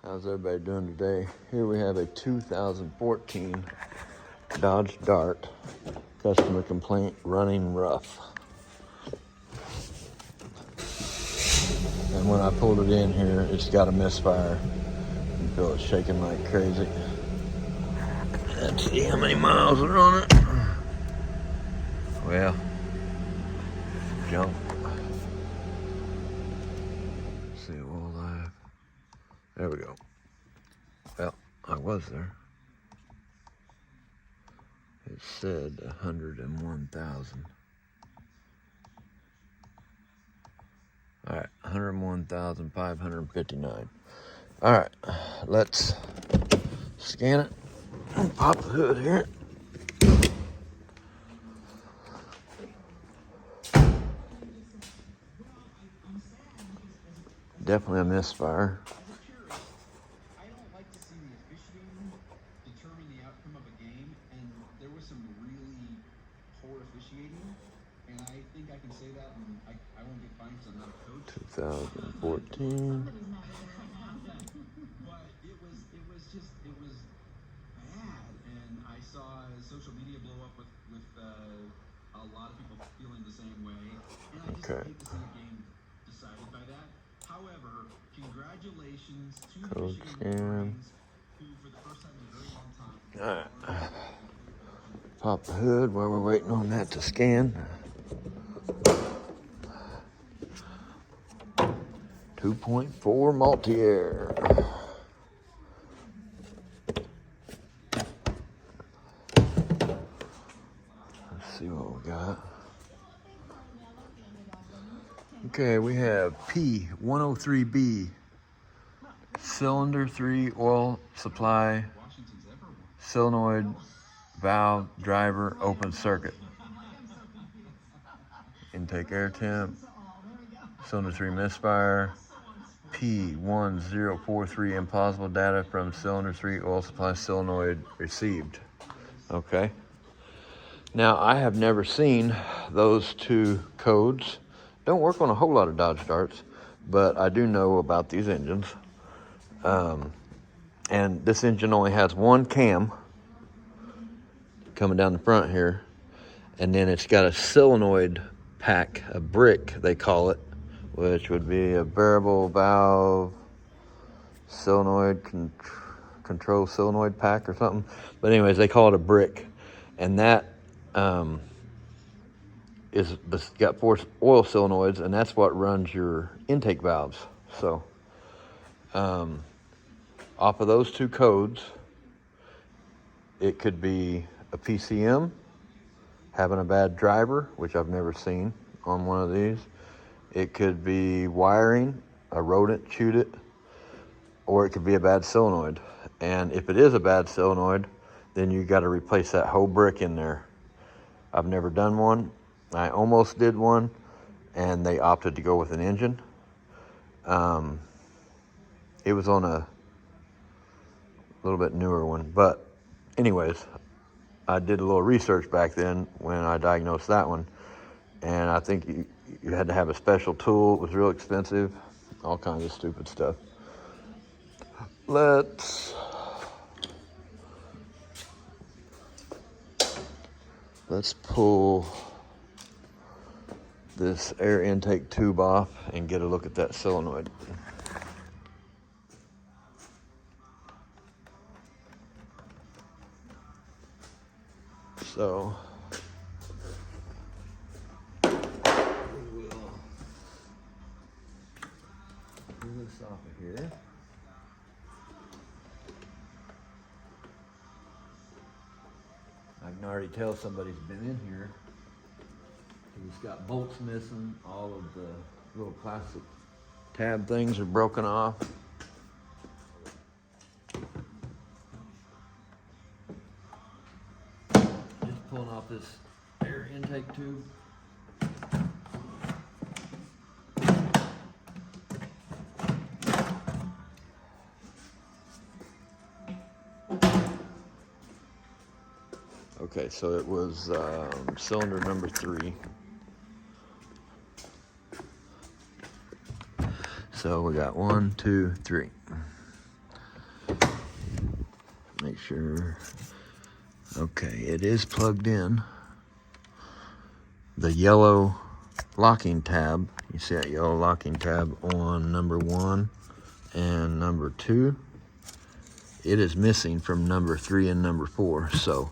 How's everybody doing today? Here we have a 2014 Dodge Dart. Customer complaint, running rough. And when I pulled it in here, it's got a misfire. You can feel it shaking like crazy. Let's see how many miles are on it. Well, junk. Let's see, all live. There we go. Well, I was there. It said 101,000. All right, 101,559. All right, let's scan it and pop the hood here. Definitely a misfire. I don't like to see the officiating determine the outcome of a game, and there was some really poor officiating, and I think I can say that, and I won't get fined because I'm not a coach. 2014. But it was bad, and I saw social media blow up with a lot of people feeling the same way, and I just hate to see a game decided by that. However, congratulations to Code Michigan scan. Wolverines, who for the first time in a very long time. All right. Pop the hood while we're waiting on that to scan. 2.4 multi-air. Let's see what we got. Okay, we have P103B cylinder 3 oil supply solenoid valve driver open circuit. Intake air temp, cylinder 3 misfire, P1043 impossible data from cylinder 3 oil supply solenoid received. Okay. Now, I have never seen those two codes. Don't work on a whole lot of Dodge Darts, but I do know about these engines. And this engine only has one cam coming down the front here, and then it's got a solenoid pack, a brick they call it, which would be a variable valve solenoid control solenoid pack or something. But anyways, they call it a brick, and that got 4 oil solenoids, and that's what runs your intake valves. So off of those two codes, it could be a PCM having a bad driver, which I've never seen on one of these. It could be wiring, a rodent chewed it, or it could be a bad solenoid. And if it is a bad solenoid, then you got to replace that whole brick in there. I've never done one. I almost did one, and they opted to go with an engine. It was on a little bit newer one, but anyways, I did a little research back then when I diagnosed that one, and I think you had to have a special tool. It was real expensive, all kinds of stupid stuff. Let's pull this air intake tube off and get a look at that solenoid. So we will pull this off of here. I can already tell somebody's been in here. It's got bolts missing. All of the little plastic tab things are broken off. Just pulling off this air intake tube. Okay, so it was cylinder number 3. So we got 1, 2, 3. make sure. Okay, it is plugged in. The yellow locking tab, you see that yellow locking tab on number 1 and number 2. It is missing from number 3 and number 4. So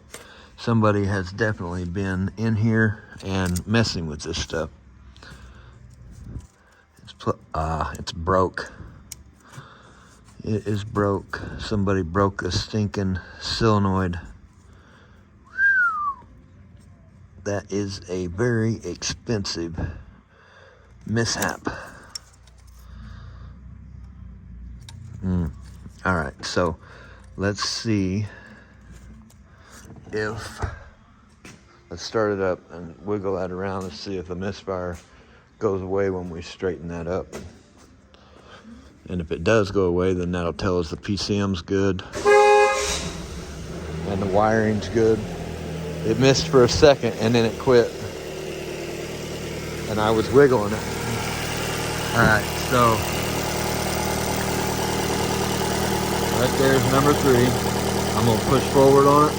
somebody has definitely been in here and messing with this stuff. It's broke. It is broke. Somebody broke a stinking solenoid. That is a very expensive mishap. All right, so let's see if, let's start it up and wiggle that around and see if the misfire goes away when we straighten that up. And if it does go away, then that'll tell us the PCM's good and the wiring's good. It missed for a second and then it quit. And I was wiggling it. All right, so right there's number 3. I'm gonna push forward on it.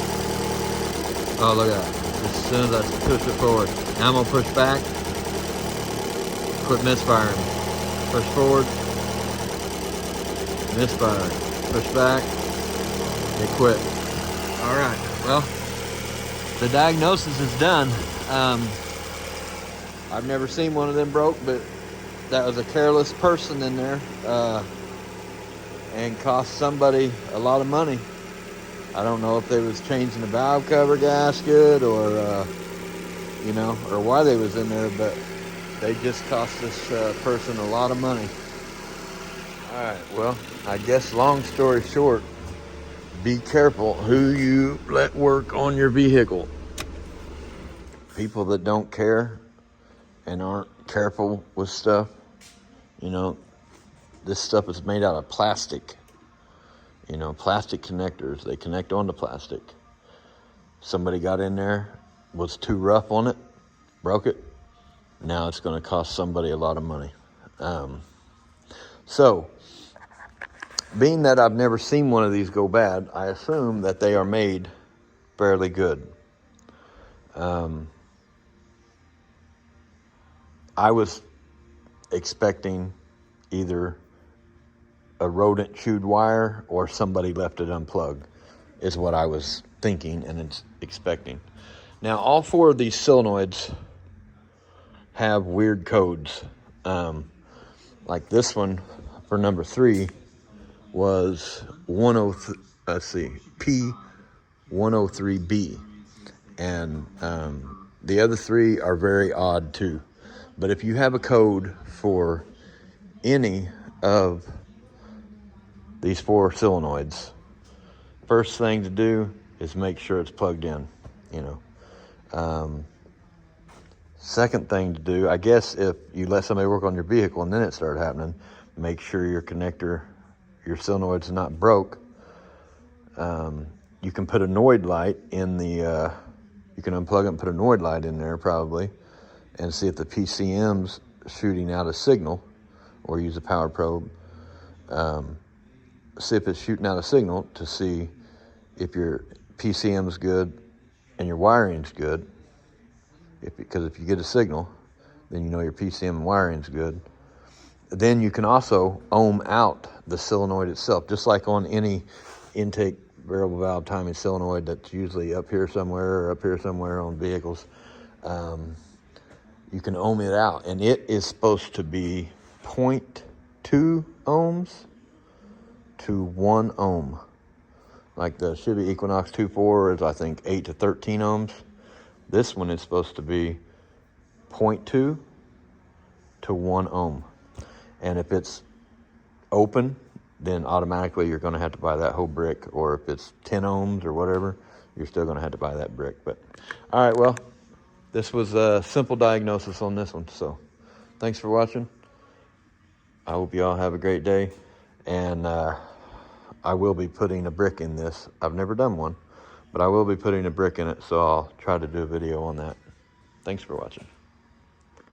Oh, look at that. As soon as I push it forward. Now I'm gonna push back. Quit misfiring. Push forward. Misfire. Push back. It quit. All right, well, the diagnosis is done. I've never seen one of them broke, but that was a careless person in there and cost somebody a lot of money. I don't know if they was changing the valve cover gasket or, or why they was in there, but they just cost this person a lot of money. All right, well, I guess long story short, be careful who you let work on your vehicle. People that don't care and aren't careful with stuff, this stuff is made out of plastic. Plastic connectors, they connect onto plastic. Somebody got in there, was too rough on it, broke it. Now it's gonna cost somebody a lot of money. So, being that I've never seen one of these go bad, I assume that they are made fairly good. I was expecting either a rodent chewed wire or somebody left it unplugged, is what I was thinking and expecting. Now, all 4 of these solenoids have weird codes. Like this one for number 3 was P103B, and the other 3 are very odd too. But if you have a code for any of these 4 solenoids, first thing to do is make sure it's plugged in. Second thing to do, I guess, if you let somebody work on your vehicle and then it started happening, make sure your connector, your solenoid's not broke. You can put a Noid light in the, you can unplug it and put a Noid light in there probably and see if the PCM's shooting out a signal, or use a power probe. See if it's shooting out a signal to see if your PCM's good and your wiring's good. Because if you get a signal, then you know your PCM and wiring's good. Then you can also ohm out the solenoid itself, just like on any intake variable valve timing solenoid that's usually up here somewhere or up here somewhere on vehicles. You can ohm it out, and it is supposed to be 0.2 ohms to 1 ohm. Like the Chevy Equinox 2.4 is, I think, 8 to 13 ohms. This one is supposed to be 0.2 to 1 ohm. And if it's open, then automatically you're going to have to buy that whole brick. Or if it's 10 ohms or whatever, you're still going to have to buy that brick. But all right, well, this was a simple diagnosis on this one. So thanks for watching. I hope you all have a great day. And I will be putting a brick in this. I've never done one, but I will be putting a brick in it, so I'll try to do a video on that. Thanks for watching.